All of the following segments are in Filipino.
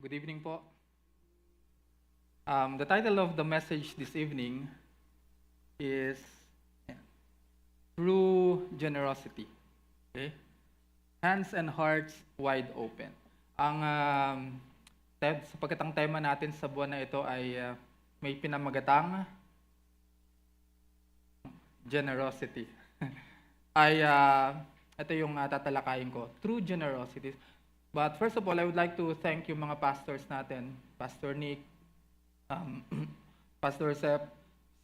Good evening po. The title of the message this evening is True Generosity. Okay? Hands and hearts wide open. Sapagkat ang tema natin sa buwan na ito ay may pinamagatang generosity. Ito yung tatalakayin ko. True generosity. But first of all, I would like to thank you mga pastors natin, Pastor Nick, Pastor Sep,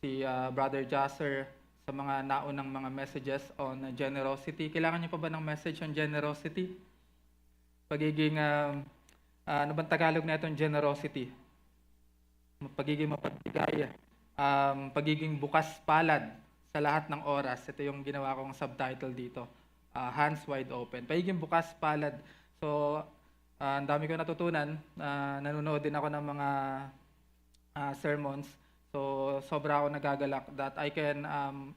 si Brother Jasser, sa mga naunang mga messages on generosity. Kailangan niyo pa ba ng message on generosity? Pagiging, ano bang Tagalog na itong generosity? Pagiging mapagbigay, pagiging bukas palad sa lahat ng oras. Ito yung ginawa kong subtitle dito. Hands wide open. Pagiging bukas palad. So, ang dami ko natutunan. Nanonood din ako ng mga sermons. So, sobra ako nagagalak that I can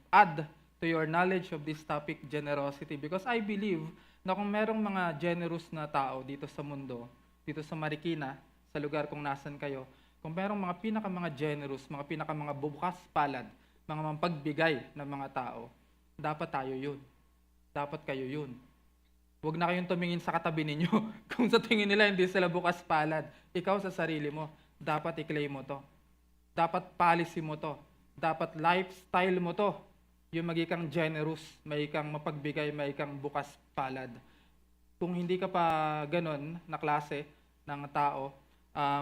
add to your knowledge of this topic, generosity. Because I believe na kung merong mga generous na tao dito sa mundo, dito sa Marikina, sa lugar kung nasan kayo, kung merong mga generous, mga bubukas palad, mga mapagbigay na mga tao, dapat tayo yun. Dapat kayo yun. Huwag na kayong tumingin sa katabi ninyo. Kung sa tingin nila hindi sila bukas palad, ikaw sa sarili mo, dapat i-claim mo to. Dapat policy mo to. Dapat lifestyle mo to. Yung magikang generous, may kang mapagbigay, may kang bukas palad. Kung hindi ka pa ganon na klase ng tao,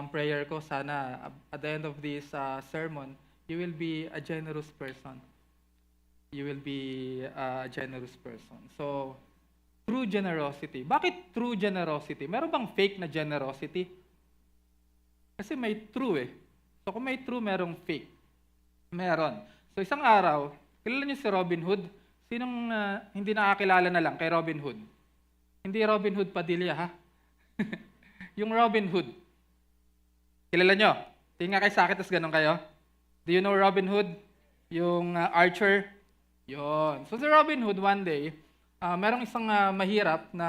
prayer ko sana at the end of this sermon, you will be a generous person. You will be a generous person. So, true generosity. Bakit true generosity? Meron bang fake na generosity? Kasi may true eh. So kung may true, merong fake. Meron. So isang araw, kilala niyo si Robin Hood? Sinong hindi nakakilala na lang kay Robin Hood? Hindi Robin Hood Padilla, ha? Yung Robin Hood. Kilala niyo? Tingin nga kayo sa akin, tapos ganun kayo. Do you know Robin Hood? Yung archer? Yon. So si Robin Hood one day, merong isang mahirap na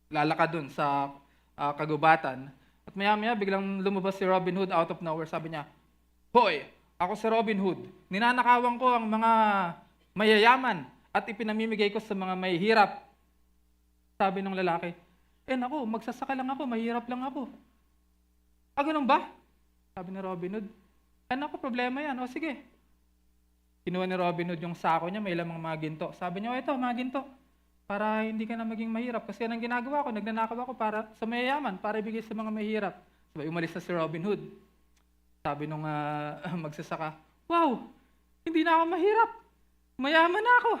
lalakad dun sa kagubatan. At maya-maya biglang lumabas si Robin Hood out of nowhere. Sabi niya, "Hoy, ako si Robin Hood. Ninanakawan ko ang mga mayayaman at ipinamimigay ko sa mga mahihirap." Sabi ng lalaki, naku, magsasaka lang ako, mahirap lang ako. Ganun ba? Sabi ni Robin Hood, naku, problema yan. O sige. Kinuha ni Robin Hood yung sako niya, may lamang mga ginto. Sabi niya, ito, mga ginto. Para hindi ka na maging mahirap. Kasi yan ang ginagawa ko, nagnanakaw ako para sa mayayaman, para ibigay sa mga mahirap. Sabi, umalis na si Robin Hood. Sabi nung magsasaka, wow, hindi na ako mahirap. Mayaman na ako.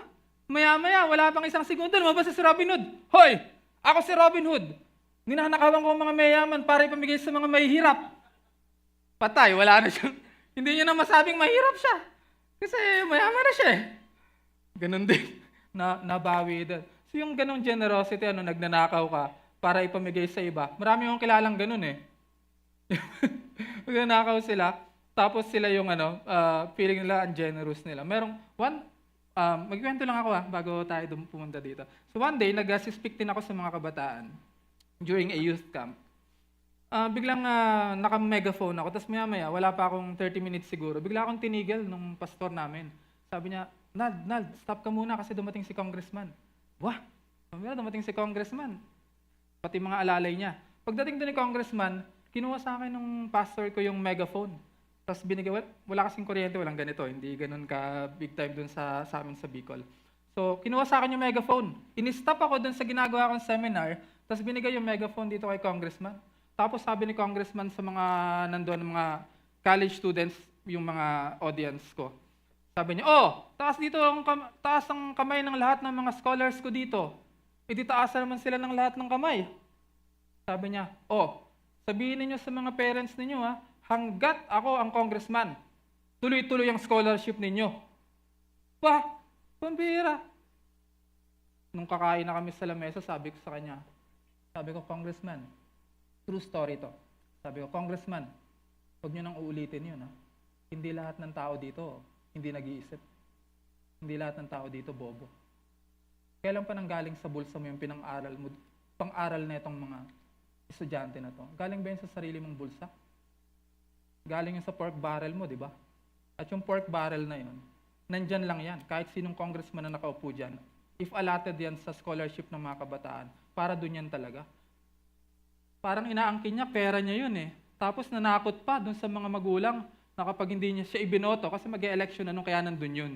Maya-maya, wala pang isang segundo, lumabas na si Robin Hood. Hoy, ako si Robin Hood. Ninanakawan ko ang mga mayayaman para ipamigay sa mga mahihirap. Patay, wala na siyang, hindi niya na masabing mahirap siya. Kasi mayaman na siya eh. Ganon din. Nabawi din. So yung ganong generosity, nagnanakaw ka para ipamigay sa iba. Marami akong kilalang ganon eh. Nagnanakaw sila, tapos sila yung feeling nila ang generous nila. Magkwento lang ako bago tayo pumunta dito. So one day, nag-speak din ako sa mga kabataan during a youth camp. Biglang naka-megaphone ako, tapos maya-maya, wala pa akong 30 minutes siguro, bigla akong tinigil nung pastor namin. Sabi niya, Nad, stop ka muna kasi dumating si congressman. Wah, dumating si congressman. Pati mga alalay niya. Pagdating doon ni congressman, kinuha sa akin nung pastor ko yung megaphone. Tapos binigay, wala kasing kuryente, walang ganito, hindi ganun ka big time doon sa amin sa Bicol. So, kinuha sa akin yung megaphone. In-stop ako doon sa ginagawa kong seminar, tapos binigay yung megaphone dito kay congressman. Tapos sabi ni congressman sa mga nandoon, mga college students, yung mga audience ko. Sabi niya, taas ang kamay ng lahat ng mga scholars ko dito. Taasan naman sila ng lahat ng kamay. Sabi niya, sabihin niyo sa mga parents ninyo hanggat ako ang congressman, tuloy-tuloy ang scholarship ninyo. Wah, pambira. Nung kakain na kami sa lamesa, sabi ko sa kanya, congressman, true story to. Sabi ko, congressman, huwag niyo nang uulitin yun. Hindi lahat ng tao dito, hindi nag-iisip. Hindi lahat ng tao dito, bobo. Kailan pa nanggaling sa bulsa mo yung pang-aral na itong mga estudyante na to, galing ba yun sa sarili mong bulsa? Galing yun sa pork barrel mo, di ba? At yung pork barrel na yun, nandyan lang yan. Kahit sinong congressman na nakaupo dyan, if allotted yan sa scholarship ng mga kabataan, para dun yan talaga. Parang inaangkin niya, pera niya yun eh. Tapos nanakot pa dun sa mga magulang na kapag hindi niya siya ibinoto, kasi mag-e-election na nung kaya nandun yun.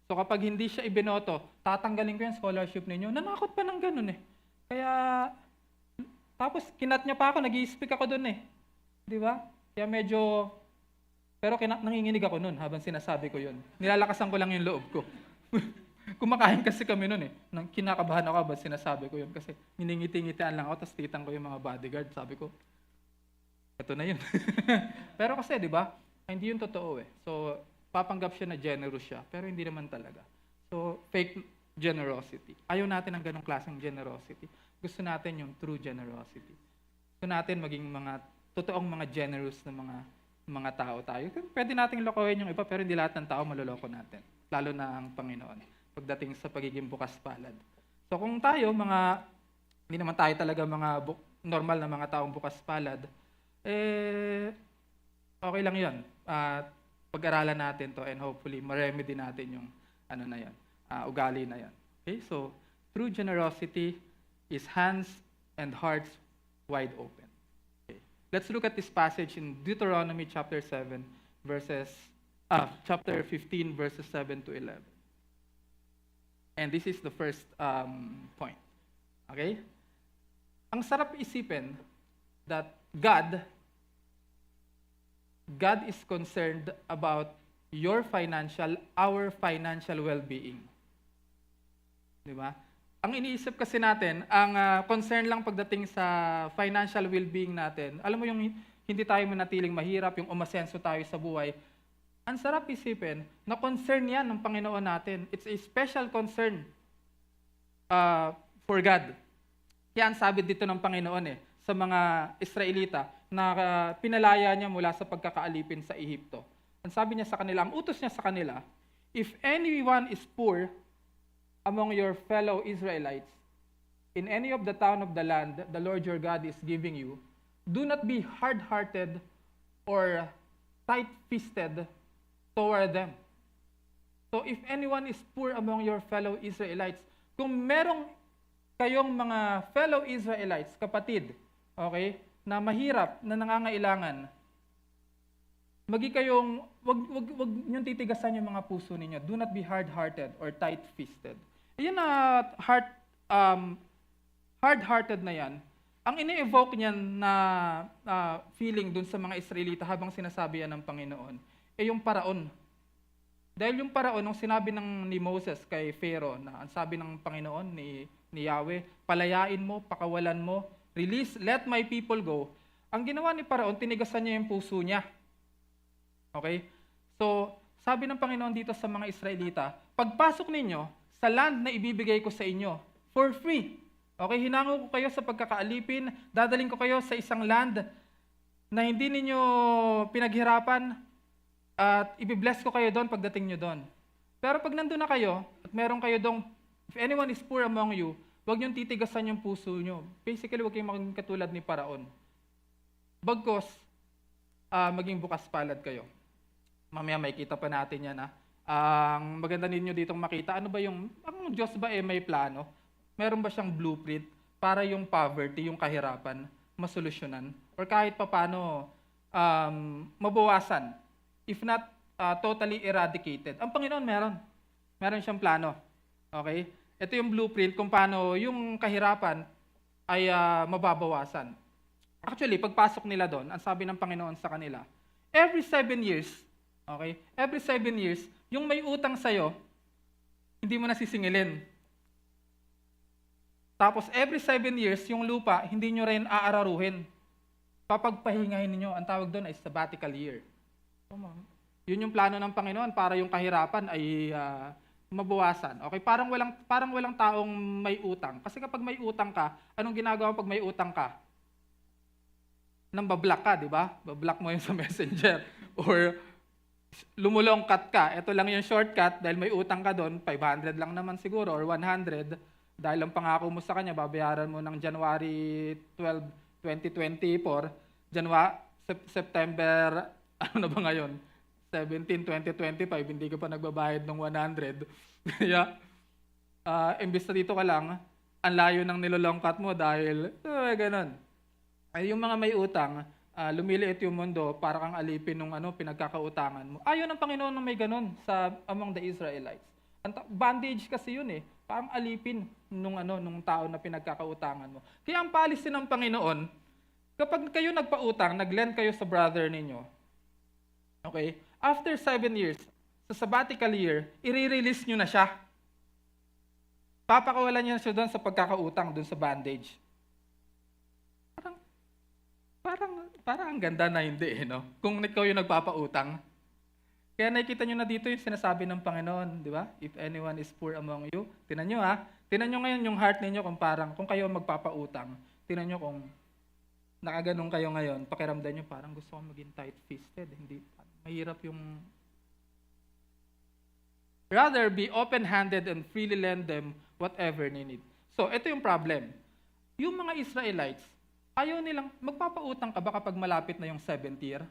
So kapag hindi siya ibinoto, tatanggalin ko yung scholarship ninyo. Nanakot pa ng ganun eh. Kaya, tapos kinat niya pa ako, nag-i-speak ako dun eh. Di ba? Kaya medyo, pero nanginginig ako nun habang sinasabi ko yun. Nilalakasan ko lang yung loob ko. Kumakain kasi kami nun eh. Nang kinakabahan ako habang sinasabi ko yun kasi niningiti-ngitian lang ako, tapos titang ko yung mga bodyguard. Sabi ko, eto na yun. Pero kasi, di ba, hindi yun totoo eh. So, papanggap siya na generous siya, pero hindi naman talaga. So, fake generosity. Ayaw natin ng ganong klaseng generosity. Gusto natin yung true generosity. Gusto natin maging mga totoong mga generous na mga tao tayo. Pwede nating lokohin yung iba, pero hindi lahat ng tao maloloko natin. Lalo na ang Panginoon pagdating sa pagiging bukas palad. So kung tayo, hindi naman tayo talaga mga normal na mga taong bukas palad, okay lang yun. Pag-aralan natin to and hopefully ma-remedy natin yung ugali na yan. Okay? So, true generosity is hands and hearts wide open. Okay. Let's look at this passage in Deuteronomy chapter 15 verses 7 to 11. And this is the first point. Okay? Ang sarap isipin that God is concerned about our financial well-being. Di ba? Ang iniisip kasi natin, ang concern lang pagdating sa financial well-being natin, alam mo yung hindi tayo manatiling mahirap, yung umasenso tayo sa buhay, ang sarap isipin na concern yan ng Panginoon natin. It's a special concern for God. Kaya ang sabi dito ng Panginoon sa mga Israelita na pinalaya niya mula sa pagkakaalipin sa Ehipto. Ang sabi niya sa kanila, ang utos niya sa kanila, if anyone is poor among your fellow Israelites, in any of the town of the land the Lord your God is giving you, do not be hard-hearted or tight-fisted toward them. So if anyone is poor among your fellow Israelites, kung merong kayong mga fellow Israelites, kapatid, okay, na mahirap, na nangangailangan, wag niyong titigasan yung mga puso ninyo. Do not be hard-hearted or tight-fisted. Ayan na hard-hearted na yan. Ang ini-evoke niyan na feeling dun sa mga Israelita habang sinasabi yan ng Panginoon, yung paraon. Dahil yung paraon, nung sinabi ni Moses kay Pharaoh, na ang sabi ng Panginoon ni Yahweh, palayain mo, pakawalan mo, release, let my people go. Ang ginawa ni Paraon, tinigasan niya yung puso niya. Okay? So, sabi ng Panginoon dito sa mga Israelita, pagpasok ninyo sa land na ibibigay ko sa inyo, for free. Okay, hinango ko kayo sa pagkakaalipin, dadaling ko kayo sa isang land na hindi ninyo pinaghirapan, at ibibless ko kayo doon pagdating nyo doon. Pero pag nandun na kayo, at meron kayo doon, if anyone is poor among you, huwag niyong titigasan yung puso nyo. Basically, huwag kayong maging katulad ni Paraon. Bagkos, maging bukas palad kayo. Mamaya makikita pa natin yan. Ang maganda ninyo ditong makita, ang Diyos ba may plano? Meron ba siyang blueprint para yung poverty, yung kahirapan, masolusyonan? Or kahit paano mabawasan? If not totally eradicated. Ang Panginoon meron. Meron siyang plano. Okay? Ito yung blueprint kung paano yung kahirapan ay mababawasan. Actually, pagpasok nila doon, ang sabi ng Panginoon sa kanila, every 7 years, okay? Every 7 years, yung may utang sa'yo, hindi mo nasisingilin. Tapos every 7 years, yung lupa, hindi nyo rin aararuhin. Papagpahingahin ninyo, ang tawag doon ay sabbatical year. Yun yung plano ng Panginoon para yung kahirapan ay mabawasan. Okay, parang walang taong may utang. Kasi kapag may utang ka, anong ginagawa pag may utang ka? Nang bablock ka, di ba? Bablock mo yun sa Messenger. Or lumulongkat ka. Ito lang yung shortcut dahil may utang ka doon, 500 lang naman siguro or 100. Dahil ang pangako mo sa kanya, babayaran mo ng January 12 2024, September, ano na ba ngayon? 17, 2025, hindi ka pa nagbabayad ng 100. Kaya, imbis na dito ka lang, ang layo ng nilolongkat mo dahil, ganun. Ay, yung mga may utang, lumiliit yung mundo para kang alipin ng pinagkakautangan mo. Ayaw ng Panginoon na may ganun sa among the Israelites. Bandage kasi yun eh. Parang alipin nung tao na pinagkakautangan mo. Kaya ang policy ng Panginoon, kapag kayo nagpautang, nag-lend kayo sa brother ninyo, okay? After 7 years, sa sabbatical year, i-release nyo na siya. Papakawalan niya siya doon sa pagkakautang, doon sa bandage. Parang ang ganda na hindi, no? Kung ikaw yung nagpapautang. Kaya nakikita nyo na dito yung sinasabi ng Panginoon, di ba? If anyone is poor among you, tinan nyo tinan nyo ngayon yung heart ninyo kung kayo magpapautang. Tinan nyo kung nakaganong kayo ngayon, pakiramdam nyo parang gusto kong maging tight-fisted. Hindi, mahirap yung... Rather, be open-handed and freely lend them whatever they need. So, ito yung problem. Yung mga Israelites, ayaw nilang, magpapautang ka ba kapag malapit na yung 7th year?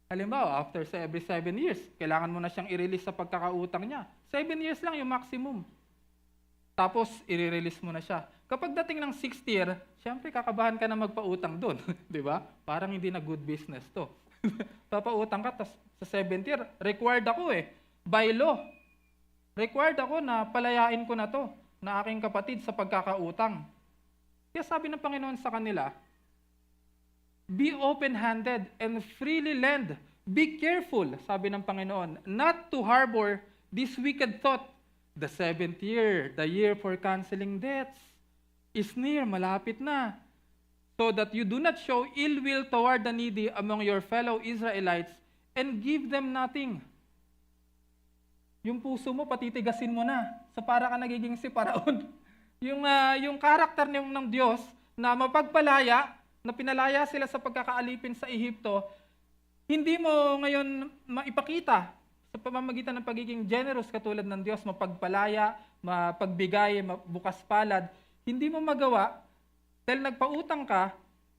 Halimbawa, after every 7 years, kailangan mo na siyang i-release sa pagkakautang niya. 7 years lang yung maximum. Tapos, i-release mo na siya. Kapag dating ng 6th year, syempre kakabahan ka na magpautang doon. Di ba? Parang hindi na good business to. Papautang ka, tapos sa 7th year, required ako by law. Required ako na palayain ko na to, na aking kapatid sa pagkakautang. Kaya sabi ng Panginoon sa kanila, be open-handed and freely lend. Be careful, sabi ng Panginoon, not to harbor this wicked thought. The 7th year, the year for canceling debts, is near, malapit na. So that you do not show ill will toward the needy among your fellow Israelites and give them nothing. Yung puso mo, patitigasin mo na. So para ka nagiging si Paraon. Yung karakter ng Diyos na mapagpalaya, na pinalaya sila sa pagkakaalipin sa Ehipto, hindi mo ngayon maipakita sa pamamagitan ng pagiging generous katulad ng Diyos, mapagpalaya, mapagbigay, bukas palad. Hindi mo magawa dahil nagpautang ka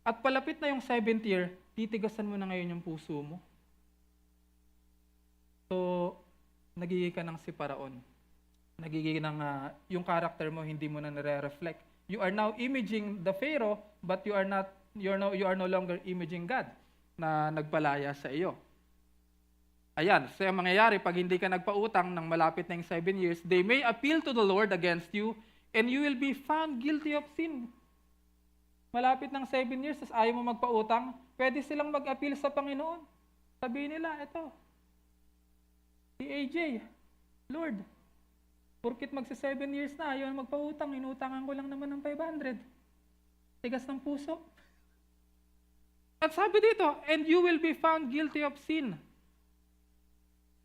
at palapit na yung 7th year, titigasan mo na ngayon yung puso mo. So, nagiging ka ng si Paraon. Nagiging yung character mo, hindi mo na nare-reflect. You are now imaging the Pharaoh, but you are no longer imaging God na nagpalaya sa iyo. Ayan, so ang mangyayari, pag hindi ka nagpautang ng malapit na yung 7 years, they may appeal to the Lord against you, and you will be found guilty of sin. Malapit ng 7 years, tas ayaw mo magpautang, pwede silang mag-appeal sa Panginoon. Sabihin nila, eto, si AJ, Lord, porkit magsa 7 years na, ayaw magpautang, inutangan ko lang naman ng 500. Tigas ng puso. At sabi dito, and you will be found guilty of sin.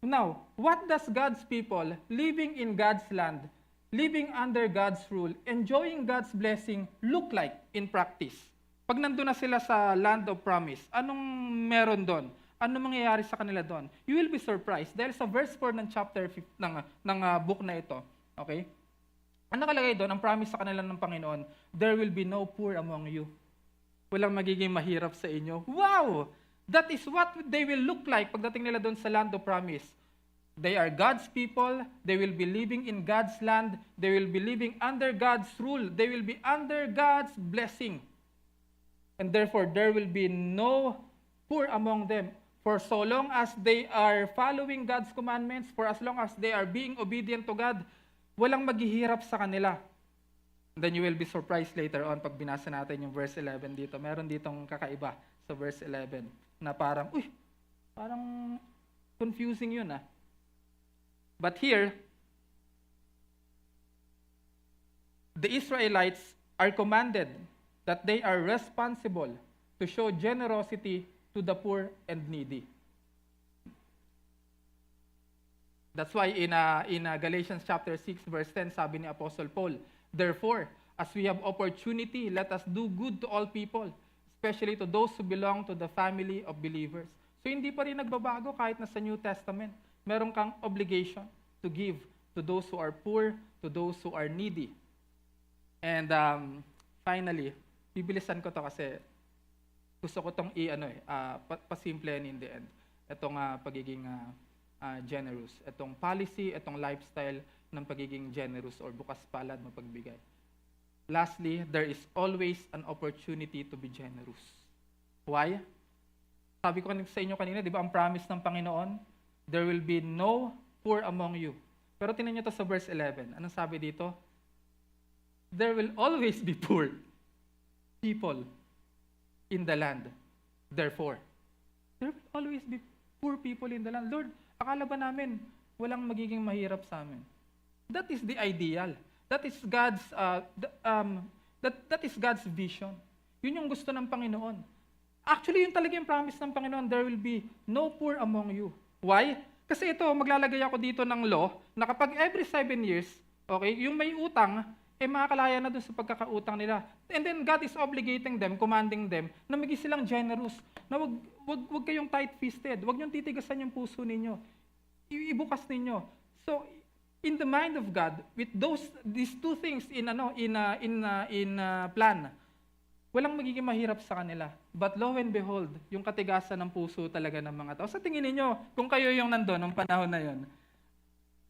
Now, what does God's people living in God's land, living under God's rule, enjoying God's blessing look like in practice? Pag nandun na sila sa land of promise, anong meron doon? Ano mangyayari sa kanila doon? You will be surprised dahil sa verse 4 ng chapter 5 ng book na ito. Okay? Ang nakalagay doon, ang promise sa kanila ng Panginoon, there will be no poor among you. Walang magiging mahirap sa inyo. Wow! That is what they will look like pagdating nila doon sa land of promise. They are God's people. They will be living in God's land. They will be living under God's rule. They will be under God's blessing. And therefore, there will be no poor among them. For so long as they are following God's commandments, for as long as they are being obedient to God, walang maghihirap sa kanila. And then you will be surprised later on pag binasa natin yung verse 11 dito. Meron ditong kakaiba sa verse 11 na parang, parang confusing yun . But here, the Israelites are commanded that they are responsible to show generosity to the poor and needy. That's why in Galatians chapter 6 verse 10, sabi ni Apostle Paul, therefore, as we have opportunity, let us do good to all people, especially to those who belong to the family of believers. So hindi pa rin nagbabago kahit na sa New Testament. Meron kang obligation to give to those who are poor, to those who are needy. And finally, bibilisan ko to kasi gusto ko tong pasimple in the end. Itong pagiging generous. Itong policy, itong lifestyle ng pagiging generous or bukas palad mapagbigay. Lastly, there is always an opportunity to be generous. Why? Sabi ko sa inyo kanina, di ba ang promise ng Panginoon, there will be no poor among you. Pero tingnan niyo to sa verse 11. Anong sabi dito? There will always be poor people in the land. Therefore, there will always be poor people in the land. Lord, akala ba namin walang magiging mahirap sa amin? That is the ideal. That is God's that is God's vision. Yun yung gusto ng Panginoon. Actually, yun talaga yung promise ng Panginoon, there will be no poor among you. Why? Kasi ito, maglalagay ako dito ng law na kapag every 7 years, okay, yung may utang, makakalaya na doon sa pagkakautang nila. And then God is obligating them, commanding them, na maging silang generous, na wag kayong tight-fisted, wag niyong titigasan yung puso ninyo. Ibukas ninyo. So, in the mind of God, with these two things in plan, walang magiging mahirap sa kanila. But lo and behold, yung katigasan ng puso talaga ng mga tao. Sa tingin niyo, kung kayo yung nandoon ng panahon na yon,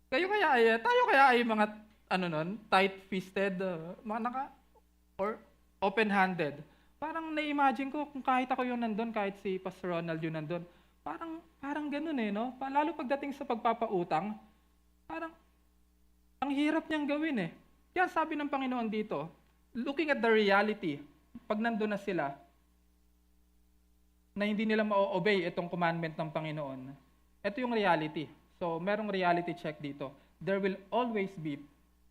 tayo kaya ay mga tight-fisted, or open-handed. Parang na-imagine ko kung kahit ako yung nandoon, kahit si Pastor Ronald yung nandoon, parang ganun no? Lalo pagdating sa pagpapautang, parang ang hirap niyang gawin Kaya sabi ng Panginoon dito, looking at the reality, pag nandun na sila, na hindi nila ma-obey itong commandment ng Panginoon, ito yung reality. So, merong reality check dito. There will always be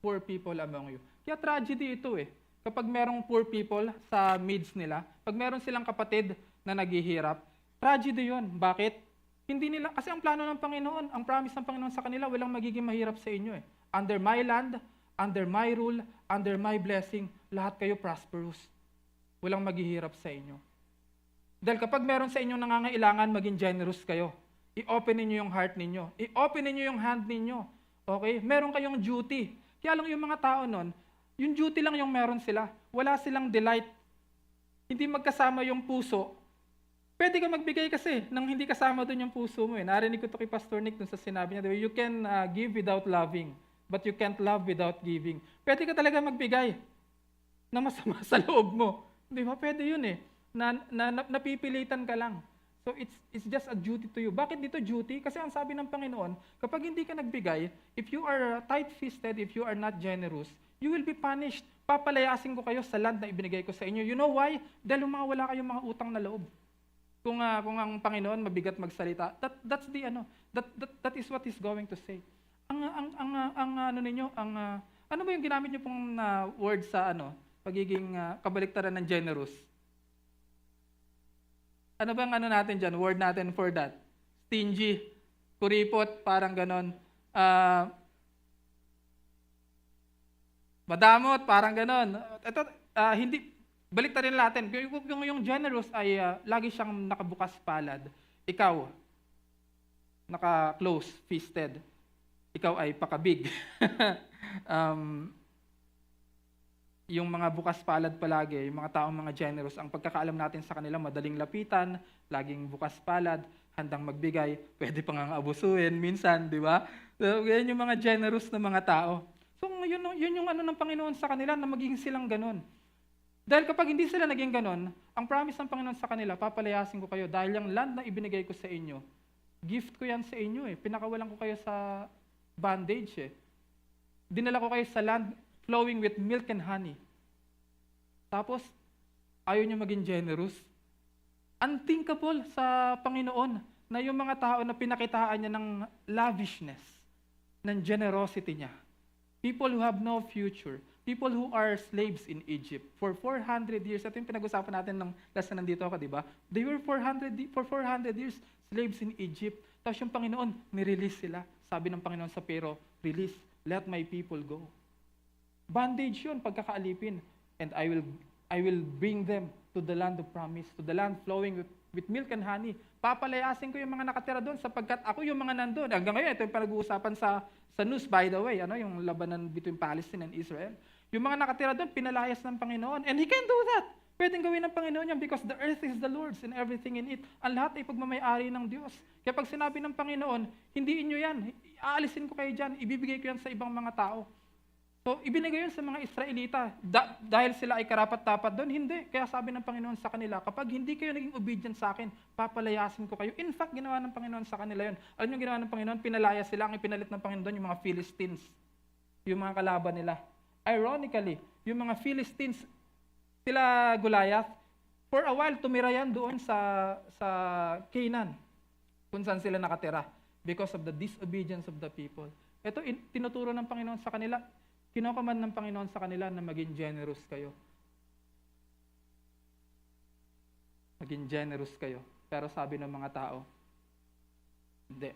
poor people among you. Kaya tragedy ito Kapag merong poor people sa midst nila, pag meron silang kapatid na naghihirap, tragedy yun. Bakit? Hindi nila, kasi ang plano ng Panginoon, ang promise ng Panginoon sa kanila, walang magiging mahirap sa inyo Under my land, under my rule, under my blessing, lahat kayo prosperous. Walang maghihirap sa inyo. Dahil kapag meron sa inyong nangangailangan, maging generous kayo. I-open ninyo yung heart ninyo. I-open ninyo yung hand ninyo. Okay? Meron kayong duty. Kaya lang yung mga tao nun, yung duty lang yung meron sila. Wala silang delight. Hindi magkasama yung puso. Pwede ka magbigay kasi nang hindi kasama doon yung puso mo Narinig ko to kay Pastor Nick dun sa sinabi niya, you can give without loving, but you can't love without giving. Pwede ka talaga magbigay na masama sa loob mo. Di ba? Pwede yun napipilitan ka lang. So it's just a duty to you. Bakit dito duty? Kasi ang sabi ng Panginoon, kapag hindi ka nagbigay, if you are tight-fisted, if you are not generous, you will be punished. Papalayasin ko kayo sa land na ibinigay ko sa inyo. You know why? Dahil wala kayong mga utang na loob. Kung ang Panginoon mabigat magsalita, that is what He's going to say. Ano ba yung ginamit niyo pong word sa pagiging kabaliktaran ng generous? Ano bang natin dyan? Word natin for that? Stingy, kuripot, parang ganon. Madamot, parang ganon. Ito, baliktarin natin. Yung generous ay lagi siyang nakabukas palad. Ikaw, naka-close fisted. Ikaw ay pakabig. Yung mga bukas palad palagi, yung mga taong mga generous, ang pagkakaalam natin sa kanila, madaling lapitan, laging bukas palad, handang magbigay, pwede pang abusuin minsan, di ba? So, yan yung mga generous na mga tao. So, yun yung ng Panginoon sa kanila na magiging silang ganun. Dahil kapag hindi sila naging ganun, ang promise ng Panginoon sa kanila, papalayasin ko kayo dahil yung land na ibinigay ko sa inyo, gift ko yan sa inyo Pinakawalan ko kayo sa bondage Dinala ko kayo sa land flowing with milk and honey. Tapos, ayaw nyo maging generous. Unthinkable sa Panginoon na yung mga tao na pinakitaan niya ng lavishness, ng generosity niya. People who have no future. People who are slaves in Egypt for 400 years. Ito yung pinag-usapan natin ng lesson nandito ako, di ba? They were for 400 years slaves in Egypt. Tapos yung Panginoon, nirelease sila. Sabi ng Panginoon sa Pero, release, let my people go. Bondage yun, pagkakaalipin. And I will bring them to the land of promise, to the land flowing with milk and honey. Papalayasin ko yung mga nakatira doon sapagkat ako yung mga nandun. Hanggang ngayon, ito yung pinag-uusapan sa news, by the way, yung labanan between Palestine and Israel. Yung mga nakatira doon, pinalayas ng Panginoon. And He can do that. Pwedeng gawin ng Panginoon yan because the earth is the Lord's and everything in it. Ang lahat ay pagmamayari ng Diyos. Kaya pag sinabi ng Panginoon, hindi inyo yan, aalisin ko kayo dyan, ibibigay ko yan sa ibang mga tao. So, ibinigay yun sa mga Israelita. Dahil sila ay karapat-dapat doon? Hindi. Kaya sabi ng Panginoon sa kanila, kapag hindi kayo naging obedient sa akin, papalayasin ko kayo. In fact, ginawa ng Panginoon sa kanila yun. Alam niyo ginawa ng Panginoon? Pinalaya sila. Ang ipinalit ng Panginoon doon, yung mga Philistines. Yung mga kalaban nila. Ironically, yung mga Philistines, sila Goliath, for a while, tumira yan doon sa Canaan, kung saan sila nakatira. Because of the disobedience of the people. Ito, tinuturo ng Panginoon sa kanila, kinocommand ng Panginoon sa kanila na maging generous kayo. Maging generous kayo. Pero sabi ng mga tao, hindi.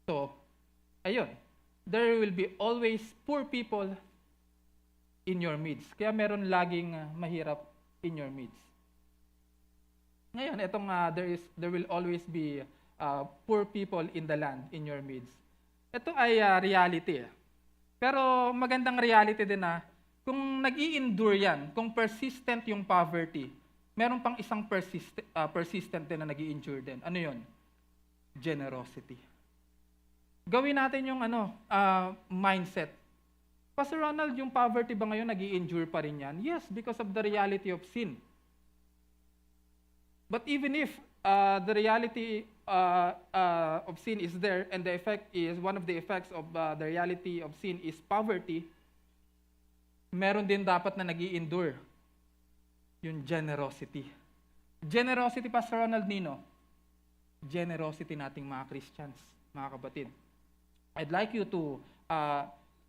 So, ayun. There will be always poor people in your midst. Kaya meron laging mahirap in your midst. Ngayon, itong there will always be poor people in the land in your midst. Ito ay reality. Pero magandang reality din na kung nag-i-endure yan, kung persistent yung poverty, meron pang isang persistent din na nag-i-endure din. Ano yun? Generosity. Gawin natin yung mindset. Pastor Ronald, yung poverty ba ngayon nag-i-endure pa rin yan? Yes, because of the reality of sin. But even if the reality of sin is there, and the effect is, one of the effects of the reality of sin is poverty, meron din dapat na nag-i-endure. Yung generosity. Generosity, Pastor Ronald Nino. Generosity nating mga Christians, mga kapatid. I'd like you to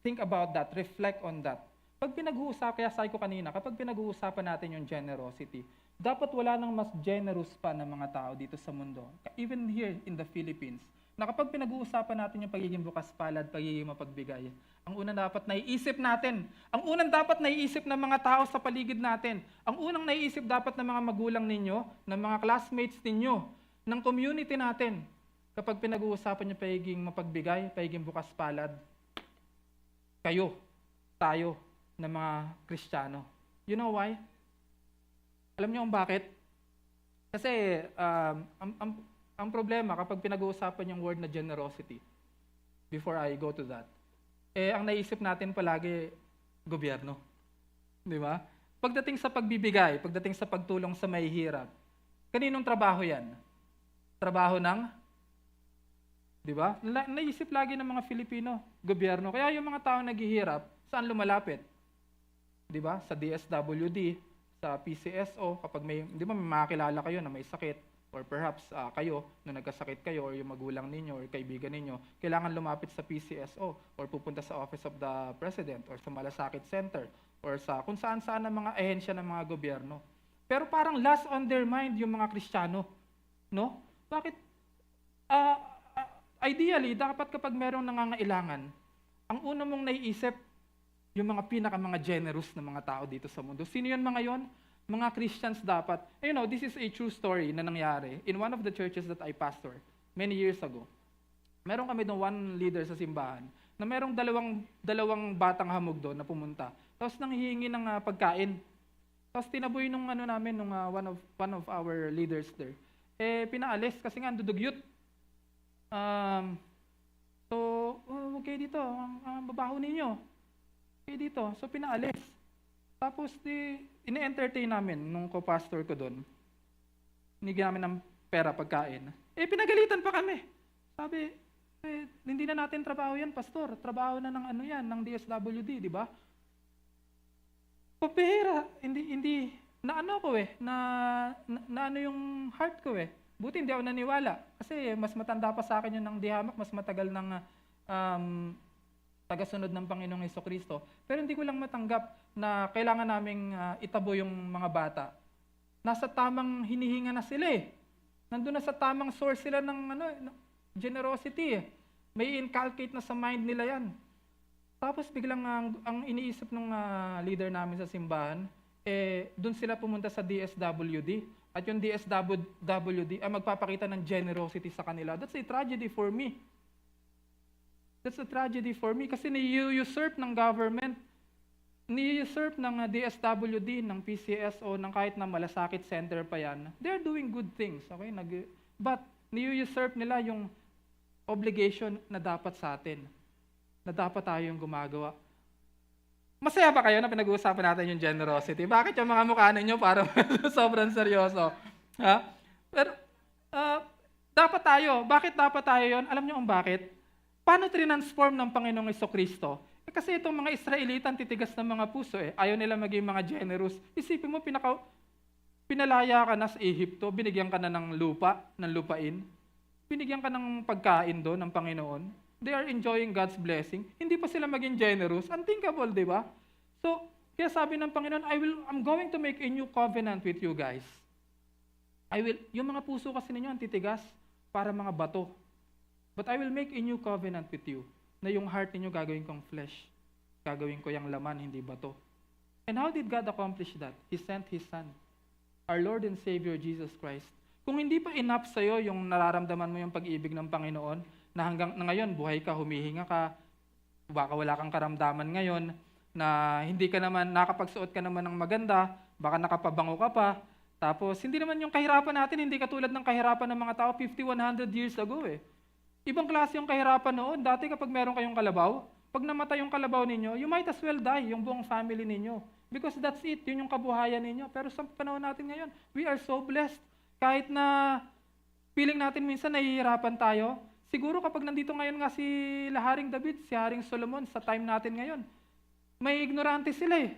think about that, reflect on that. Pag kaya sabi ko kanina, kapag pinag-uusapan natin yung generosity, dapat wala nang mas generous pa ng mga tao dito sa mundo. Even here in the Philippines, na kapag pinag-uusapan natin yung pagiging bukas palad, pagiging mapagbigay, ang unang dapat naiisip natin, ang unang dapat naiisip ng mga tao sa paligid natin, ang unang naiisip dapat ng mga magulang ninyo, ng mga classmates ninyo, ng community natin, kapag pinag-uusapan yung pagiging mapagbigay, pagiging bukas palad, kayo, tayo, na mga Kristiyano. You know why? Alam niyo kung bakit? Kasi ang problema kapag pinag-uusapan yung word na generosity, before I go to that, ang naisip natin palagi, gobyerno. Di ba? Pagdating sa pagbibigay, pagdating sa pagtulong sa mahihirap, kaninong trabaho yan? Trabaho ng, di ba? Naisip lagi ng mga Filipino, gobyerno. Kaya yung mga tao naghihirap, saan lumalapit? Di ba? Sa DSWD, sa PCSO, kapag may, di ba, may makakilala kayo na may sakit, or perhaps kayo, na nagkasakit kayo, or yung magulang ninyo, or kaibigan ninyo, kailangan lumapit sa PCSO, or pupunta sa Office of the President, or sa Malasakit Center, or sa kung saan-saan ang mga ahensya ng mga gobyerno. Pero parang last on their mind yung mga Kristiyano. No? Bakit? Ideally, dapat kapag merong nangangailangan, ang una mong naiisip, yung mga generous na mga tao dito sa mundo. Sino yun mga yon? Mga Christians dapat. You know, this is a true story na nangyari in one of the churches that I pastor many years ago. Meron kami doon one leader sa simbahan na merong dalawang batang hamog doon na pumunta. Tapos nanghihingi ng pagkain. Tapos tinaboy nung one of our leaders there. Pinaalis kasi nga dudugyot. Okay dito, ang babaho ninyo. Dito. So, pinaalis. Tapos, ini-entertain namin nung co-pastor ko doon. Hinigyan namin ng pera, pagkain. Pinagalitan pa kami. Sabi, hindi na natin trabaho yan, pastor. Trabaho na ng DSWD, di ba? Papera. Hindi, na yung heart ko Buti hindi ako naniwala. Kasi mas matanda pa sa akin yun ng dihamak, mas matagal ng tagasunod ng Panginoong Hesukristo. Pero hindi ko lang matanggap na kailangan naming itabo yung mga bata. Nasa tamang hinihinga na sila Nandun na sa tamang source sila ng generosity May inculcate na sa mind nila yan. Tapos biglang ang iniisip ng leader namin sa simbahan, doon sila pumunta sa DSWD. At yung DSWD ay magpapakita ng generosity sa kanila. That's a tragedy for me. That's a tragedy for me kasi ni-usurp ng government ni-usurp ng DSWD, ng PCSO, ng kahit na malasakit center pa yan, they're doing good things, okay? But ni-usurp nila yung obligation na dapat sa atin, na dapat tayo yung gumagawa. Masaya ba kayo na pinag-uusapan natin yung generosity? Bakit yung mga mukha ninyo parang sobrang seryoso? Ha? Pero, dapat tayo. Bakit dapat tayo yon? Alam niyo kung bakit? Paano transform ng Panginoong Jesucristo? Kasi itong mga Israelitan titigas ng mga puso eh. Ayaw nila maging mga generous. Isipin mo, pinalaya ka na sa Ehipto, binigyan ka na ng lupa, ng lupain. Binigyan ka ng pagkain doon ng Panginoon. They are enjoying God's blessing. Hindi pa sila maging generous. Unthinkable, di ba? So, kaya sabi ng Panginoon, I'm going to make a new covenant with you guys. Yung mga puso kasi ninyo ang titigas para mga bato. But I will make a new covenant with you, na yung heart ninyo gagawin kong flesh. Gagawin ko yung laman, hindi bato. And how did God accomplish that? He sent His Son, our Lord and Savior, Jesus Christ. Kung hindi pa enough sa'yo yung nararamdaman mo yung pag-ibig ng Panginoon, na hanggang na ngayon, buhay ka, humihinga ka, baka wala kang karamdaman ngayon, na hindi ka naman, nakapagsuot ka naman ng maganda, baka nakapabango ka pa, tapos hindi naman yung kahirapan natin, hindi katulad ng kahirapan ng mga tao 50, 100 years ago eh. Ibang klase yung kahirapan noon. Dati kapag meron kayong kalabaw, pag namatay yung kalabaw ninyo, you might as well die, yung buong family ninyo. Because that's it, yun yung kabuhayan ninyo. Pero sa panahon natin ngayon, we are so blessed. Kahit na feeling natin minsan nahihirapan tayo, siguro kapag nandito ngayon nga si Haring David, si Haring Solomon, sa time natin ngayon, may ignorante sila eh.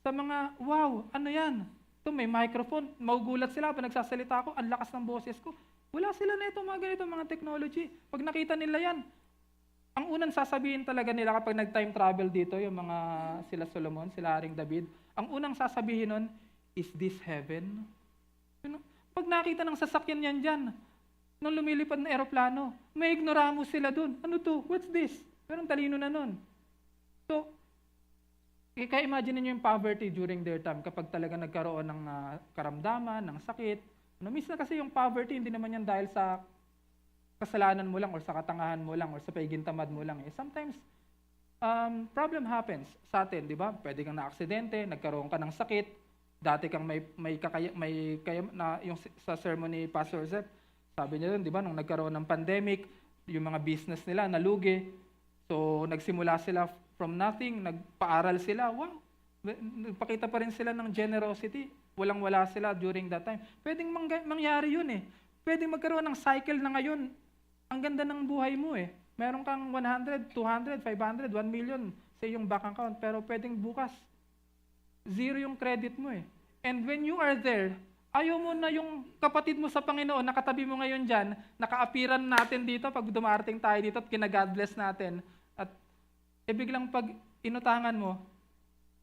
Sa mga, wow, ano yan? Ito may microphone, magugulat sila pag nagsasalita ako, ang lakas ng boses ko. Wala sila na ito, mga ganito, mga technology. Pag nakita nila yan, ang unang sasabihin talaga nila kapag nag-time travel dito, yung mga sila Solomon, sila Haring David, ang unang sasabihin nun, is this heaven? Pag nakita ng sasakyan yan dyan, nung lumilipad na eroplano, may ignoramo sila dun. Ano to? What's this? Pero ang talino na nun. So, kaya imagine niyo yung poverty during their time kapag talaga nagkaroon ng karamdaman, ng sakit. Minsan kasi yung poverty, hindi naman yan dahil sa kasalanan mo lang or sa katangahan mo lang or sa paigintamad mo lang. Sometimes, problem happens sa atin, di ba? Pwede kang na-aksidente, nagkaroon ka ng sakit, dati kang yung sa sermon ni Pastor Zep, sabi niya dun, di ba, nung nagkaroon ng pandemic, yung mga business nila nalugi. So, nagsimula sila from nothing, nagpaaral sila, wow, nagpakita pa rin sila ng generosity. Walang-wala sila during that time. Pwedeng mangyari yun eh. Pwedeng magkaroon ng cycle na ngayon. Ang ganda ng buhay mo eh. Meron kang 100, 200, 500, 1 million sa iyong bank account. Pero pwedeng bukas, zero yung credit mo eh. And when you are there, ayaw mo na yung kapatid mo sa Panginoon, nakatabi mo ngayon dyan, nakaapiran natin dito pag dumarating tayo dito at kina-God bless natin. At biglang pag inutangan mo,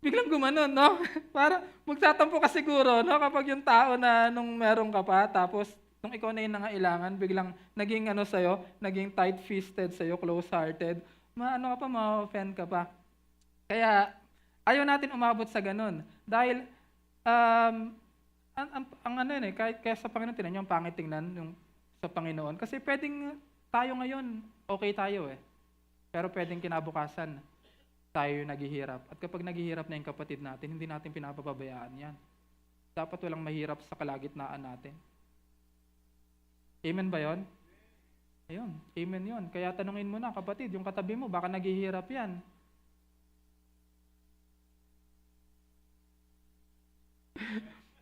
biglang gumanon, no? Para magtatampo ka siguro, no? Kapag yung tao na nung meron ka pa, tapos nung ikaw na yung nangailangan, biglang naging sa'yo, naging tight-fisted sa'yo, close-hearted, ka pa, ma-offend ka pa. Kaya, ayaw natin umabot sa ganun. Dahil, kaya sa Panginoon, tinan nyo, ang pangit tingnan yung sa Panginoon. Kasi pwedeng tayo ngayon, okay tayo eh. Pero pwedeng kinabukasan, tayo yung naghihirap. At kapag naghihirap na yung kapatid natin, hindi natin pinapabayaan yan. Dapat walang mahirap sa kalagitnaan natin. Amen ba yon? Ayun, amen yon. Kaya tanungin mo na, kapatid, yung katabi mo, baka naghihirap yan.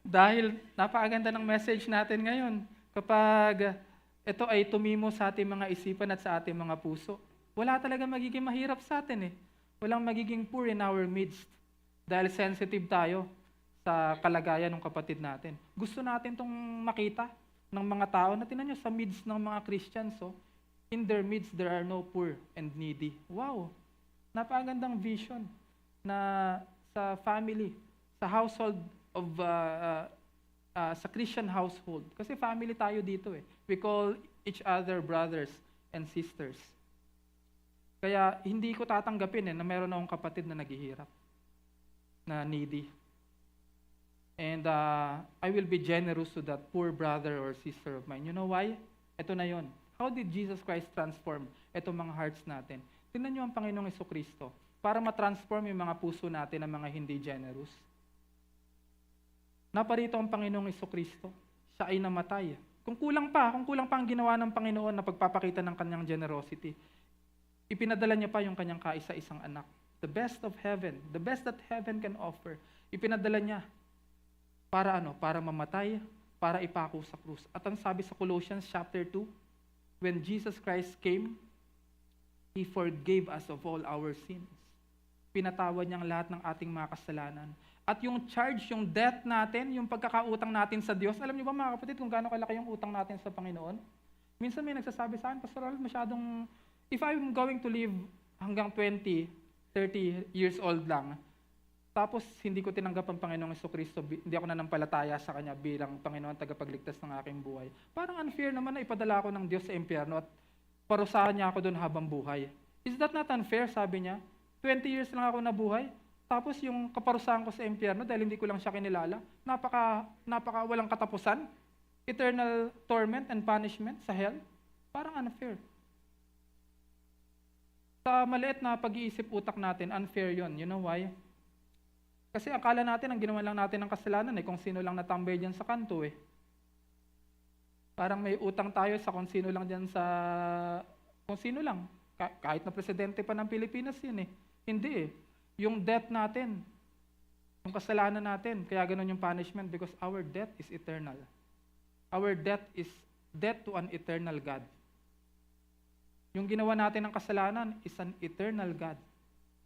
Dahil napakaganda ng message natin ngayon. Kapag ito ay tumimo sa ating mga isipan at sa ating mga puso, wala talaga magiging mahirap sa atin eh. Walang magiging poor in our midst dahil sensitive tayo sa kalagayan ng kapatid natin. Gusto natin itong makita ng mga tao na tinan nyo sa midst ng mga Christians. So, in their midst, there are no poor and needy. Wow! Napakagandang vision na sa family, sa household of, sa Christian household. Kasi family tayo dito eh. We call each other brothers and sisters. Kaya hindi ko tatanggapin na meron akong kapatid na naghihirap, na needy. And I will be generous to that poor brother or sister of mine. You know why? Ito na yon. How did Jesus Christ transform itong mga hearts natin? Tingnan niyo ang Panginoong Jesucristo. para ma-transform yung mga puso natin ng mga hindi generous. Naparito ang Panginoong Jesucristo. Siya ay namatay. Kung kulang pa ang ginawa ng Panginoon na pagpapakita ng kanyang generosity, ipinadala niya pa yung kanyang kaisa-isang anak. The best of heaven, the best that heaven can offer. Ipinadala niya para Para mamatay, para ipako sa krus. At ang sabi sa Colossians chapter 2, when Jesus Christ came, He forgave us of all our sins. Pinatawad niya ang lahat ng ating mga kasalanan. At yung charge, yung debt natin, yung pagkakautang natin sa Diyos, alam niyo ba mga kapatid kung gaano kalaki yung utang natin sa Panginoon? Minsan may nagsasabi sa akin, Pastor Ronald, masyadong, if I'm going to live hanggang 20, 30 years old lang, tapos hindi ko tinanggap ang Panginoong Jesucristo, hindi ako nanampalataya sa Kanya bilang Panginoon tagapagligtas ng aking buhay. Parang unfair naman na ipadala ako ng Diyos sa impyerno at parusahan niya ako doon habang buhay. Is that not unfair, sabi niya? 20 years lang ako nabuhay, tapos yung kaparusahan ko sa impyerno dahil hindi ko lang siya kinilala, napaka walang katapusan, eternal torment and punishment sa hell. Parang unfair. Sa maliit na pag-iisip utak natin, unfair yon. You know why? Kasi akala natin, ang ginawa lang natin ng kasalanan kung sino lang natambay dyan sa kanto Parang may utang tayo sa kung sino lang dyan kung sino lang. Kahit na presidente pa ng Pilipinas yun Hindi Yung debt natin, yung kasalanan natin, kaya ganun yung punishment because our debt is eternal. Our debt is debt to an eternal God. Yung ginawa natin ng kasalanan is an eternal God.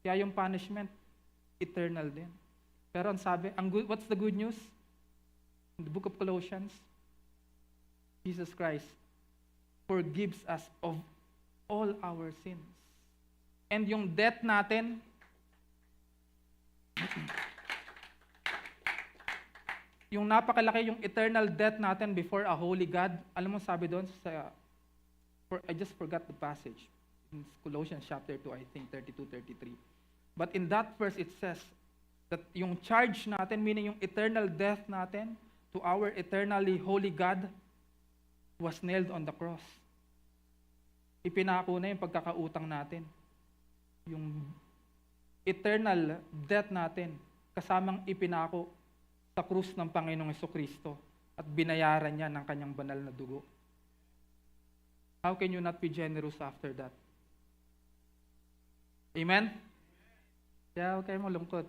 Kaya yung punishment, eternal din. Pero ang sabi, what's the good news? In the book of Colossians, Jesus Christ forgives us of all our sins. And yung debt natin, yung napakalaki, yung eternal debt natin before a holy God, alam mo sabi doon I just forgot the passage. In Colossians chapter 2, I think 32, 33. But in that verse, it says that yung charge natin, meaning yung eternal death natin to our eternally holy God, was nailed on the cross. Ipinako na yung pagkakautang natin. Yung eternal death natin, kasamang ipinako sa krus ng Panginoong Jesucristo at binayaran niya ng kanyang banal na dugo. How can you not be generous after that? Amen? Kaya huwag kayo malungkot.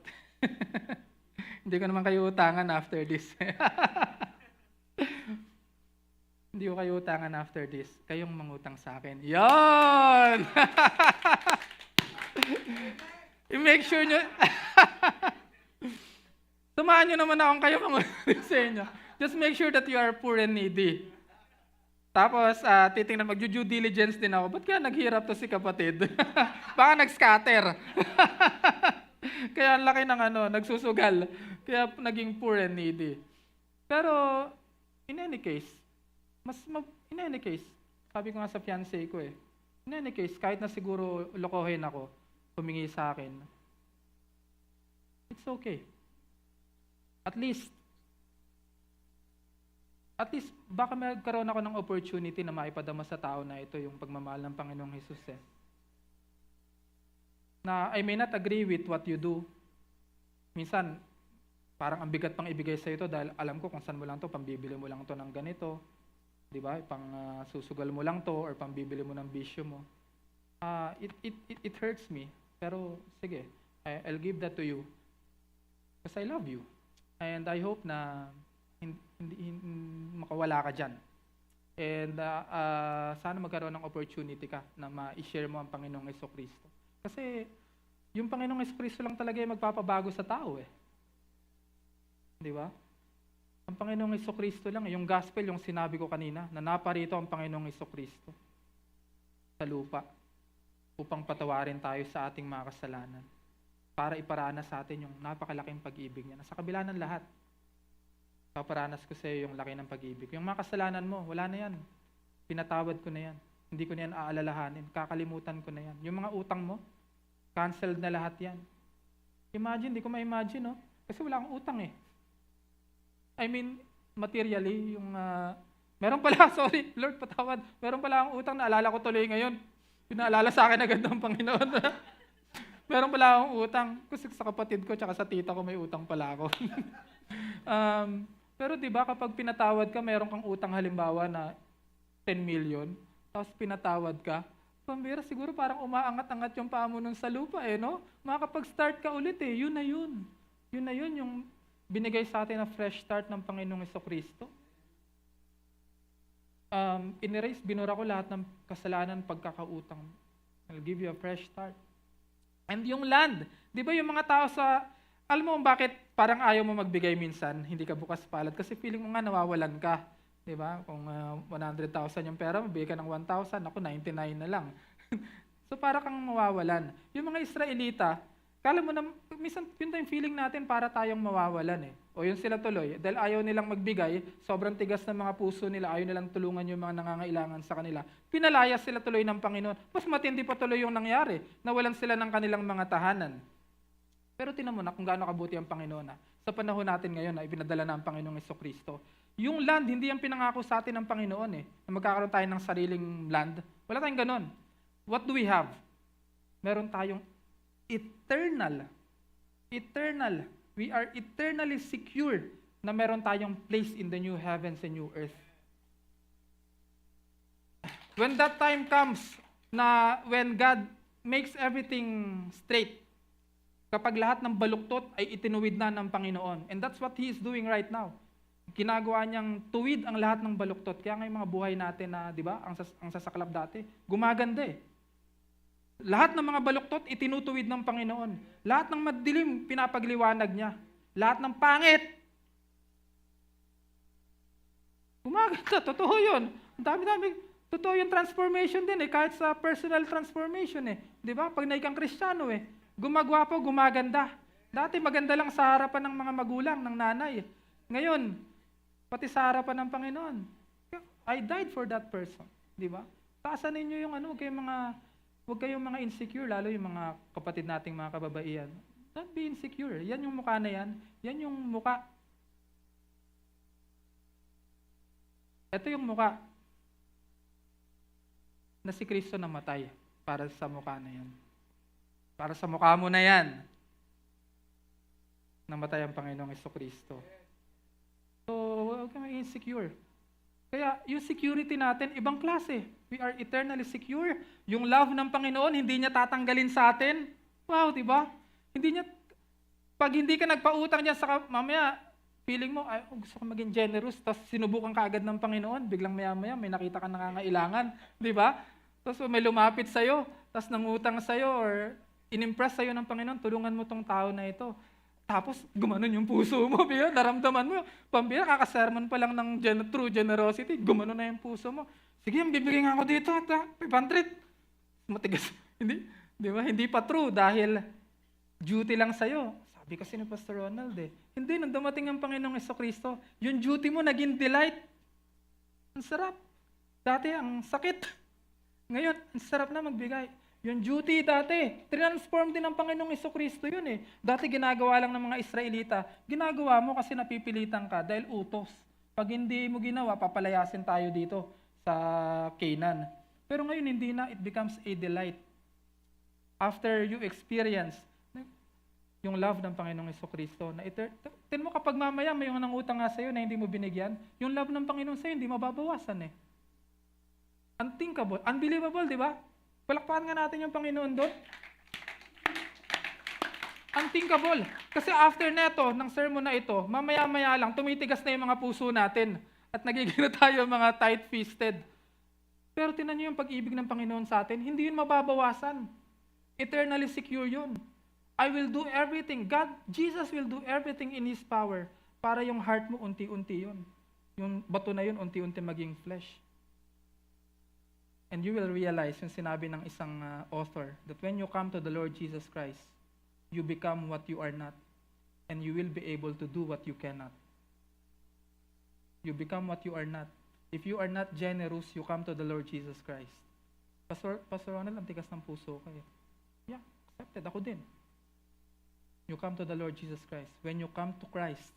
Hindi ko naman kayo utangan after this. Hindi ko kayo utangan after this. Kayong mangutang sa akin. Yan! I-make sure nyo. Tumaan nyo naman akong kayo mangutang sa inyo. Just make sure that you are poor and needy. Tapos, titingnan, mag-due diligence din ako. Ba't kaya naghirap to si kapatid? Baka nag-scatter. Kaya ang laki ng nagsusugal. Kaya naging poor and needy. Pero, in any case, sabi ko nga sa fiancé ko in any case, kahit na siguro lokohin ako, humingi sa akin, it's okay. At least, baka magkaroon ako ng opportunity na maipadama sa tao na ito yung pagmamahal ng Panginoong Jesus Na I may not agree with what you do. Minsan, parang ang bigat pang ibigay sa ito dahil alam ko kung saan mo lang to, pambibili mo lang to ng ganito. Di ba? Pang susugal mo lang to or pambibili mo ng bisyo mo. It hurts me. Pero sige, I'll give that to you. Because I love you. And I hope na hindi makawala ka dyan. And sana magkaroon ng opportunity ka na ma-share mo ang Panginoong Jesucristo. Kasi yung Panginoong Jesucristo lang talaga yung magpapabago sa tao Di ba? Ang Panginoong Jesucristo lang, yung gospel, yung sinabi ko kanina, na naparito ang Panginoong Jesucristo sa lupa upang patawarin tayo sa ating mga kasalanan para iparana sa atin yung napakalaking pag-ibig niya. Sa kabila ng lahat, paparanas ko sa iyo yung laki ng pag-ibig. Yung mga kasalanan mo, wala na yan. Pinatawad ko na yan. Hindi ko na yan aalalahanin. Kakalimutan ko na yan. Yung mga utang mo, canceled na lahat yan. Imagine, di ko ma-imagine, Kasi wala akong utang I mean, materially, yung... meron pala, sorry, Lord, patawad. Meron pala akong utang, naalala ko tuloy ngayon. Yung naalala sa akin agad ng Panginoon. Meron pala akong utang. Kasi sa kapatid ko tsaka sa tita ko may utang pala ako. Pero di ba kapag pinatawad ka, meron kang utang halimbawa na 10 million, tapos pinatawad ka, pambira siguro parang umaangat-angat yung paa mo nun sa lupa no? Makakapag-start ka ulit yun na yun. Yun na yun yung binigay sa atin na fresh start ng Panginoong Jesucristo. Binura ko lahat ng kasalanan, pagkakautang. I'll give you a fresh start. And yung land, di ba yung mga tao alam mo bakit parang ayaw mo magbigay minsan, hindi ka bukas palad, kasi feeling mo nga nawawalan ka. Di ba? Kung 100,000 yung pera, mabigay ka ng 1,000, ako 99 na lang. So para kang mawawalan. Yung mga Israelita, kala mo na, minsan yun yung feeling natin para tayong mawawalan O yun sila tuloy, dahil ayaw nilang magbigay, sobrang tigas ng mga puso nila, ayaw nilang tulungan yung mga nangangailangan sa kanila. Pinalayas sila tuloy ng Panginoon. Mas matindi pa tuloy yung nangyari, nawalan sila ng kanilang mga tahanan. Pero tinan mo na kung gaano kabuti ang Panginoon. Sa panahon natin ngayon na ipinadala na ang Panginoong Jesucristo. Yung land, hindi yung pinangako sa atin ng Panginoon na magkakaroon tayo ng sariling land. Wala tayong ganon. What do we have? Meron tayong eternal. Eternal. We are eternally secure na meron tayong place in the new heavens and new earth. When that time comes, when God makes everything straight, kapag lahat ng baluktot ay itinuwid na ng Panginoon. And that's what He is doing right now. Ginagawa niyang tuwid ang lahat ng baluktot. Kaya nga yung mga buhay natin na, di ba, ang sasaklap dati, gumaganda Lahat ng mga baluktot, itinutuwid ng Panginoon. Lahat ng madilim, pinapagliwanag niya. Lahat ng pangit, gumaganda. Totoo yun. Ang dami-dami. Totoo yung transformation din kahit sa personal transformation Di ba? Pag naikang Kristiyano gumagwapo, gumaganda. Dati maganda lang sa harapan ng mga magulang, ng nanay. Ngayon, pati sa harapan ng Panginoon. I died for that person. Di ba? Taasan ninyo yung huwag kayong mga insecure, lalo yung mga kapatid nating mga kababaihan. Don't be insecure. Yan yung mukha na yan. Yan yung mukha. Ito yung mukha na si Kristo namatay para sa mukha na yan. Para sa mukha mo na yan, namatay ang Panginoong Jesucristo. So, huwag kang insecure. Kaya, yung security natin, ibang klase. We are eternally secure. Yung love ng Panginoon, hindi niya tatanggalin sa atin. Wow, di ba? Pag hindi ka nagpautang niya mamaya, feeling mo, gusto ko maging generous, tapos sinubukan ka agad ng Panginoon, biglang maya-maya, may nakita ka nangangailangan. Di ba? Tapos may lumapit sa'yo, tapos nangutang sa'yo, or inimpress sa'yo ng Panginoon, tulungan mo tong tao na ito. Tapos, gumanon yung puso mo, naramdaman mo. Pambira, kakasermon pa lang ng true generosity, gumanon na yung puso mo. Sige, bibigyan nga ako dito, 500. Matigas. Hindi, di ba? Hindi pa true dahil duty lang sa'yo. Sabi kasi ni Pastor Ronald hindi, nung dumating ang Panginoong Jesucristo, yung duty mo naging delight. Ang sarap. Dati, ang sakit. Ngayon, ang sarap na magbigay. Yung duty dati, transform din ng Panginoong Jesucristo yun Dati ginagawa lang ng mga Israelita, ginagawa mo kasi napipilitan ka dahil utos. Pag hindi mo ginawa, papalayasin tayo dito sa Canaan. Pero ngayon hindi na, it becomes a delight. After you experience yung love ng Panginoong Jesucristo, tin mo kapag mamaya may yung nangutang nga sa'yo na hindi mo binigyan, yung love ng Panginoon sa'yo hindi mababawasan Unthinkable, unbelievable, di ba? Palakpakan nga natin yung Panginoon doon. Unthinkable. Kasi after neto, ng sermon na ito, mamaya-maya lang, tumitigas na yung mga puso natin. At nagiging na tayo mga tight-fisted. Pero tinan niyo yung pag-ibig ng Panginoon sa atin, hindi yun mababawasan. Eternally secure yun. I will do everything. Jesus will do everything in His power para yung heart mo unti-unti yun. Yung bato na yun, unti-unti maging flesh. And you will realize, yung sinabi ng isang author, that when you come to the Lord Jesus Christ, you become what you are not, and you will be able to do what you cannot. You become what you are not. If you are not generous, you come to the Lord Jesus Christ. Pastor Ronald, ang tigas ng puso ko Yeah, accepted. Ako din. You come to the Lord Jesus Christ. When you come to Christ,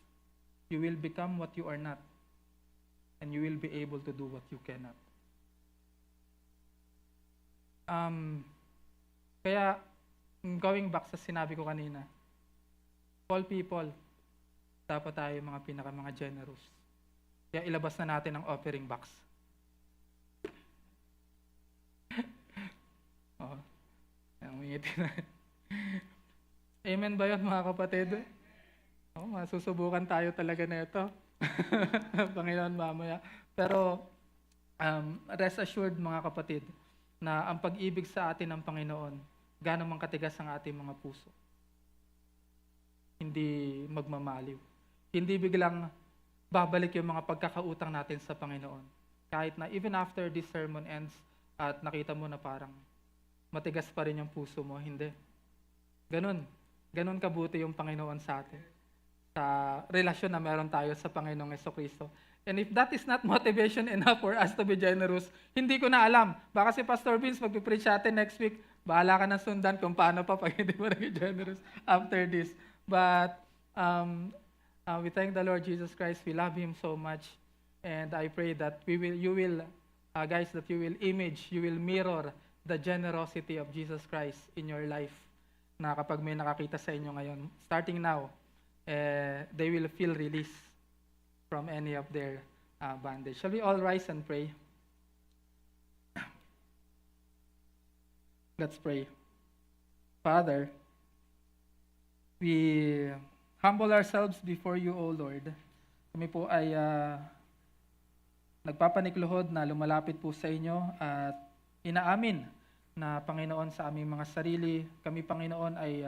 you will become what you are not, and you will be able to do what you cannot. Kaya going back sa sinabi ko kanina, all people, dapat tayo mga mga generous. Kaya ilabas na natin ang offering box. Oh, umingiti na. Amen ba yun, mga kapatid? Masusubukan tayo talaga na ito. Panginoon, mamaya. Pero, rest assured, mga kapatid, na ang pag-ibig sa atin ng Panginoon, gaano mang katigas ang ating mga puso. Hindi magmamaliw. Hindi biglang babalik yung mga pagkakautang natin sa Panginoon. Kahit na even after this sermon ends at nakita mo na parang matigas pa rin yung puso mo, hindi. Ganun kabuti yung Panginoon sa atin. Sa relasyon na meron tayo sa Panginoong Jesucristo. And if that is not motivation enough for us to be generous, hindi ko na alam. Baka si Pastor Vince magpipreach sa atin next week, bahala ka na sundan kung paano pa pag hindi mo naging generous after this. But we thank the Lord Jesus Christ. We love Him so much. And I pray that you will image, you will mirror the generosity of Jesus Christ in your life. Na kapag may nakakita sa inyo ngayon, starting now, they will feel release from any of their bondage. Shall we all rise and pray? Let's pray. Father, we humble ourselves before you, O Lord. Kami po ay nagpapanikluhod na lumalapit po sa inyo at inaamin na Panginoon sa aming mga sarili. Kami, Panginoon, ay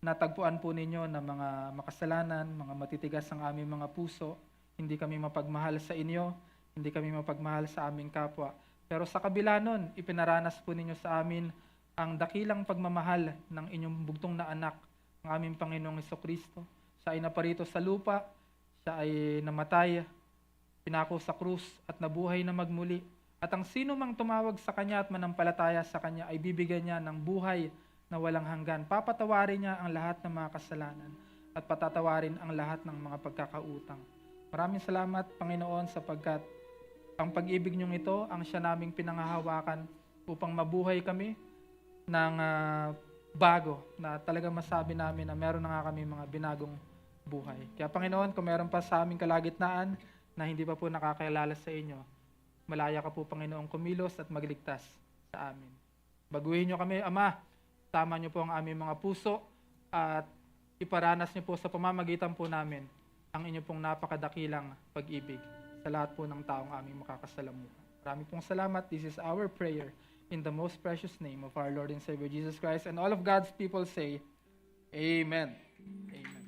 natagpuan po ninyo na mga makasalanan, mga matitigas ang aming mga puso. Hindi kami mapagmahal sa inyo, hindi kami mapagmahal sa aming kapwa. Pero sa kabila nun, ipinaranas po ninyo sa amin ang dakilang pagmamahal ng inyong bugtong na anak, ang aming Panginoong Jesucristo. Siya ay naparito sa lupa, siya ay namatay, pinako sa krus at nabuhay na magmuli. At ang sino mang tumawag sa Kanya at manampalataya sa Kanya ay bibigyan niya ng buhay na walang hanggan. Papatawarin niya ang lahat ng mga kasalanan at patatawarin ang lahat ng mga pagkakautang. Maraming salamat, Panginoon, sapagkat ang pag-ibig niyong ito ang siya naming pinanghahawakan upang mabuhay kami ng bago, na talaga masabi namin na meron na nga kami mga binagong buhay. Kaya Panginoon, kung meron pa sa aming kalagitnaan na hindi pa po nakakilala sa inyo, malaya ka po, Panginoon, kumilos at magligtas sa amin. Baguhin niyo kami, Ama, tama niyo po ang aming mga puso at iparanas niyo po sa pamamagitan po namin ang inyo pong napakadakilang pag-ibig sa lahat po ng taong aming makakasalamuhan. Maraming pong salamat. This is our prayer in the most precious name of our Lord and Savior Jesus Christ. And all of God's people say, Amen. Amen.